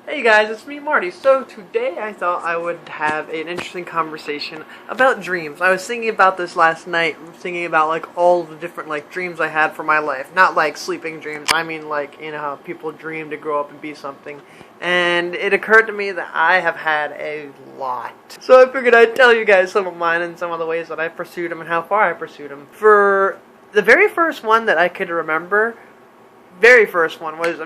Hey guys, it's me, Marty. So today I thought I would have an interesting conversation about dreams. I was thinking about this last night, thinking about like all the different like dreams I had for my life. Not like sleeping dreams. I mean like, how people dream to grow up and be something. And it occurred to me that I have had a lot. So I figured I'd tell you guys some of mine and some of the ways that I pursued them and how far I pursued them. For the very first one that I could remember, very first one was,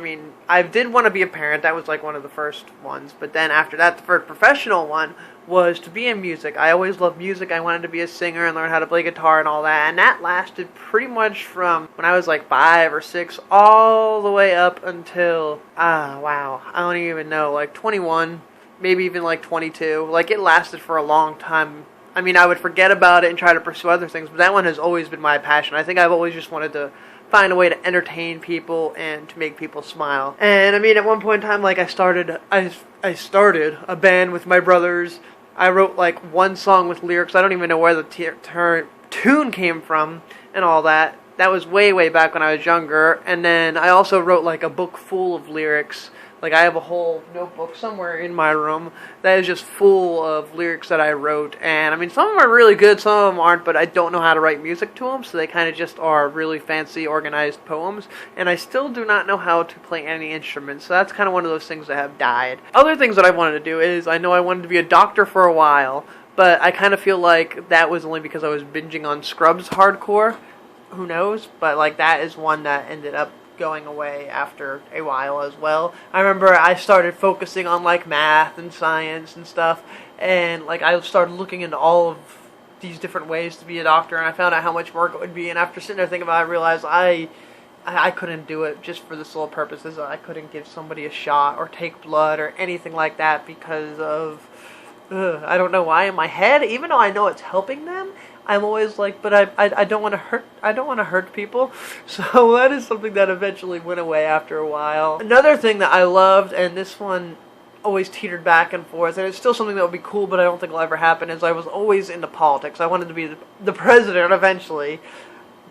I did want to be a parent. That was like one of the first ones. But then after that, the first professional one was to be in music. I always loved music. I wanted to be a singer and learn how to play guitar and all that. And that lasted pretty much from when I was like 5 or 6 all the way up until, I don't even know, like 21, maybe even like 22. Like it lasted for a long time. I would forget about it and try to pursue other things, but that one has always been my passion. I think I've always just wanted to find a way to entertain people and to make people smile. And at one point in time, like I started a band with my brothers. I wrote like one song with lyrics. I don't even know where the tune came from and all that. That was way back when I was younger. And then I also wrote like a book full of lyrics. Like I have a whole notebook somewhere in my room that is just full of lyrics that I wrote. And some of them are really good, some of them aren't, but I don't know how to write music to them, so they kind of just are really fancy, organized poems. And I still do not know how to play any instruments, so that's kind of one of those things that have died. Other things that I wanted to do is, I know I wanted to be a doctor for a while, but I kind of feel like that was only because I was binging on Scrubs hardcore. Who knows? But like that is one that ended up going away after a while as well. I remember I started focusing on like math and science and stuff, and like I started looking into all of these different ways to be a doctor, and I found out how much work it would be. And after sitting there thinking about it, I realized I couldn't do it just for the sole purposes. I couldn't give somebody a shot or take blood or anything like that because of I don't know why in my head, even though I know it's helping them, I'm always like, but I don't want to hurt. I don't want to hurt people. So that is something that eventually went away after a while. Another thing that I loved, and this one always teetered back and forth, and it's still something that would be cool, but I don't think will ever happen, is I was always into politics. I wanted to be the president eventually.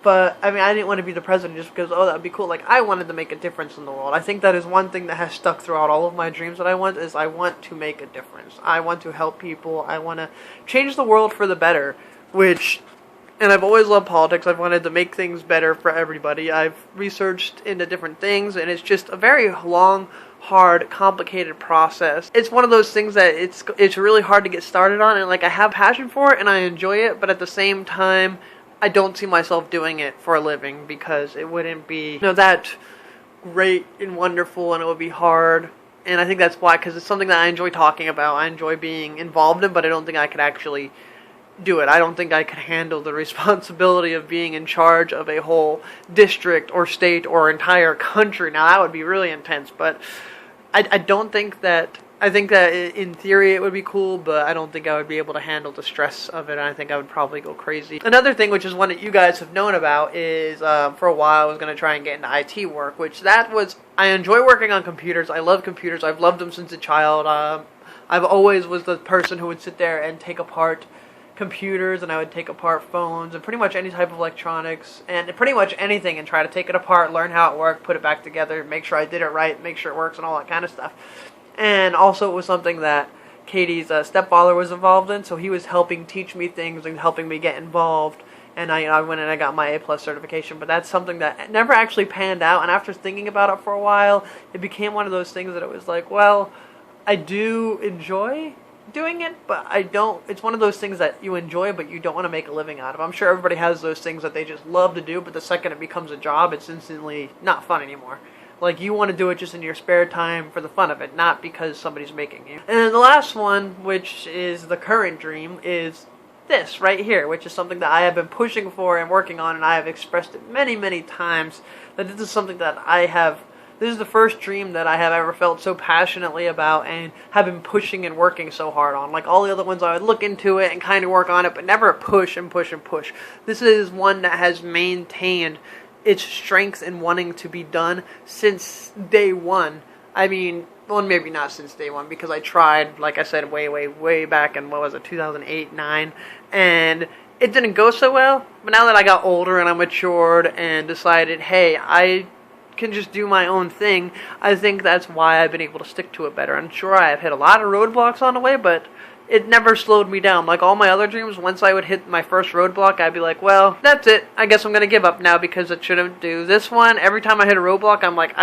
But, I didn't want to be the president just because, that would be cool. Like, I wanted to make a difference in the world. I think that is one thing that has stuck throughout all of my dreams that I want to make a difference. I want to help people. I want to change the world for the better, and I've always loved politics. I've wanted to make things better for everybody. I've researched into different things, and it's just a very long, hard, complicated process. It's one of those things that it's really hard to get started on, and like I have passion for it, and I enjoy it, but at the same time, I don't see myself doing it for a living because it wouldn't be, that great and wonderful, and it would be hard. And I think that's why, because it's something that I enjoy talking about, I enjoy being involved in, but I don't think I could actually do it. I don't think I could handle the responsibility of being in charge of a whole district or state or entire country. Now, that would be really intense, but I don't think that... I think that in theory it would be cool, but I don't think I would be able to handle the stress of it. I think I would probably go crazy. Another thing, which is one that you guys have known about, is for a while I was going to try and get into IT work, I enjoy working on computers. I love computers. I've loved them since a child. I've always was the person who would sit there and take apart computers, and I would take apart phones and pretty much any type of electronics and pretty much anything and try to take it apart, learn how it worked, put it back together, make sure I did it right, make sure it works and all that kind of stuff. And also it was something that Katie's stepfather was involved in, so he was helping teach me things and helping me get involved. And I went and I got my A+ certification, but that's something that never actually panned out. And after thinking about it for a while, it became one of those things that it was like, well, I do enjoy doing it, but I don't. It's one of those things that you enjoy, but you don't want to make a living out of. I'm sure everybody has those things that they just love to do, but the second it becomes a job, it's instantly not fun anymore. Like, you want to do it just in your spare time for the fun of it, not because somebody's making you. And then the last one, which is the current dream, is this right here, which is something that I have been pushing for and working on, and I have expressed it many times, that this is something that this is the first dream that I have ever felt so passionately about and have been pushing and working so hard on. Like all the other ones, I would look into it and kind of work on it, but never push and push and push. This is one that has maintained its strength in wanting to be done since day one. Well, maybe not since day one, because I tried, like I said, way back in, 2008, 9, and it didn't go so well. But now that I got older and I matured and decided, hey, I can just do my own thing, I think that's why I've been able to stick to it better. I'm sure I've hit a lot of roadblocks on the way, but it never slowed me down. Like all my other dreams, once I would hit my first roadblock, I'd be like, well, that's it. I guess I'm going to give up now because it shouldn't do. This one, every time I hit a roadblock, I'm like,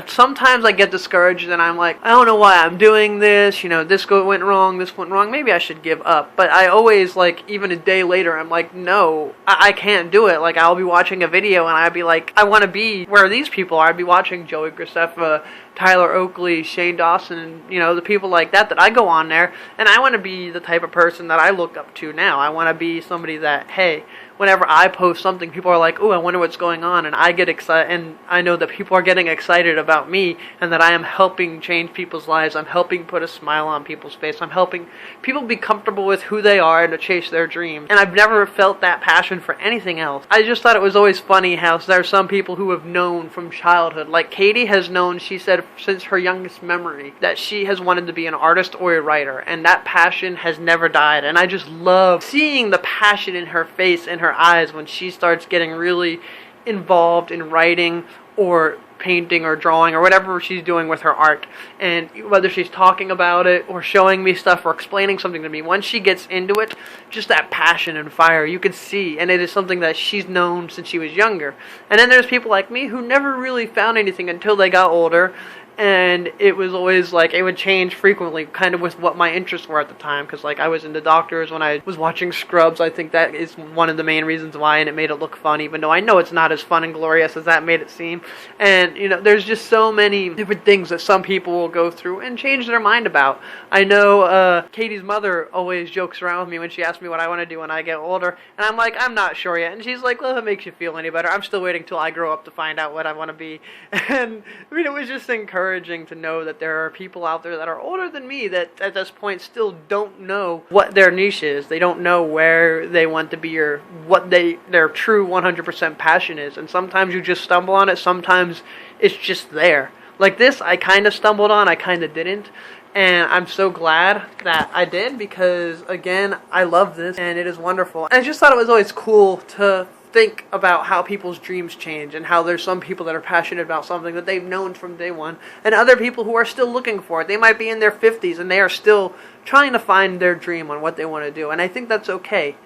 sometimes I get discouraged and I'm like, I don't know why I'm doing this, this went wrong, this went wrong, maybe I should give up. But I always, like, even a day later, I'm like, no, I can't do it. Like, I'll be watching a video and I'd be like, I want to be where these people are. I'd be watching Joey Graceffa, Tyler Oakley, Shane Dawson, the people like that I go on there, and I want to be the type of person that I look up to now. I want to be somebody that, hey, whenever I post something, people are like, "Ooh, I wonder what's going on," and I get excited, and I know that people are getting excited about me, and that I am helping change people's lives. I'm helping put a smile on people's face. I'm helping people be comfortable with who they are and to chase their dreams. And I've never felt that passion for anything else. I just thought it was always funny how there are some people who have known from childhood. Like Katie has known, she said, since her youngest memory, that she has wanted to be an artist or a writer, and that passion has never died. And I just love seeing the passion in her face and her eyes when she starts getting really involved in writing or painting or drawing or whatever she's doing with her art. And whether she's talking about it or showing me stuff or explaining something to me, once she gets into it, just that passion and fire you can see, and it is something that she's known since she was younger. And then there's people like me who never really found anything until they got older, and it was always like it would change frequently, kind of with what my interests were at the time, because like I was into doctors when I was watching Scrubs. I think that is one of the main reasons why, and it made it look fun, even though I know it's not as fun and glorious as that made it seem. And there's just so many different things that some people will go through and change their mind about. I know Katie's mother always jokes around with me when she asks me what I want to do when I get older, and I'm like, I'm not sure yet. And she's like, well, if it makes you feel any better, I'm still waiting till I grow up to find out what I want to be. And I mean, it was just encouraging to know that there are people out there that are older than me that at this point still don't know what their niche is. They don't know where they want to be or what their true 100% passion is. And sometimes you just stumble on it. Sometimes it's just there. Like this, I kind of stumbled on, I kind of didn't. And I'm so glad that I did because, again, I love this and it is wonderful. And I just thought it was always cool to think about how people's dreams change and how there's some people that are passionate about something that they've known from day one and other people who are still looking for it. They might be in their 50s and they are still trying to find their dream on what they want to do, and I think that's okay.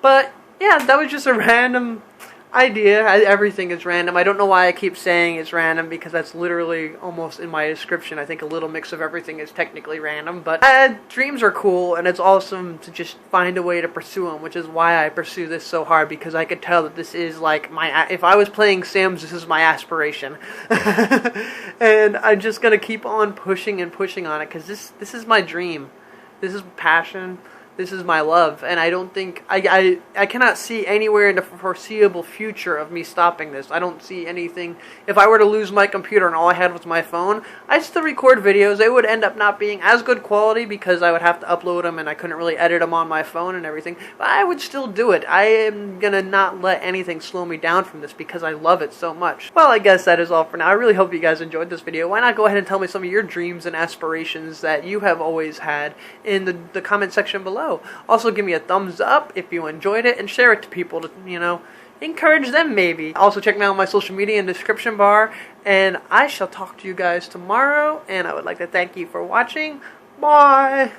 But yeah, that was just a random idea. Everything is random. I don't know why I keep saying it's random because that's literally almost in my description. I think a little mix of everything is technically random, but dreams are cool and it's awesome to just find a way to pursue them, which is why I pursue this so hard, because I could tell that this is like if I was playing Sims, this is my aspiration. And I'm just going to keep on pushing and pushing on it because this is my dream. This is passion. This is my love, and I don't think, I cannot see anywhere in the foreseeable future of me stopping this. I don't see anything. If I were to lose my computer and all I had was my phone, I'd still record videos. They would end up not being as good quality because I would have to upload them and I couldn't really edit them on my phone and everything, but I would still do it. I am gonna not let anything slow me down from this because I love it so much. Well, I guess that is all for now. I really hope you guys enjoyed this video. Why not go ahead and tell me some of your dreams and aspirations that you have always had in the comment section below. Also, give me a thumbs up if you enjoyed it and share it to people to, encourage them maybe. Also, check me out on my social media in the description bar, and I shall talk to you guys tomorrow, and I would like to thank you for watching. Bye!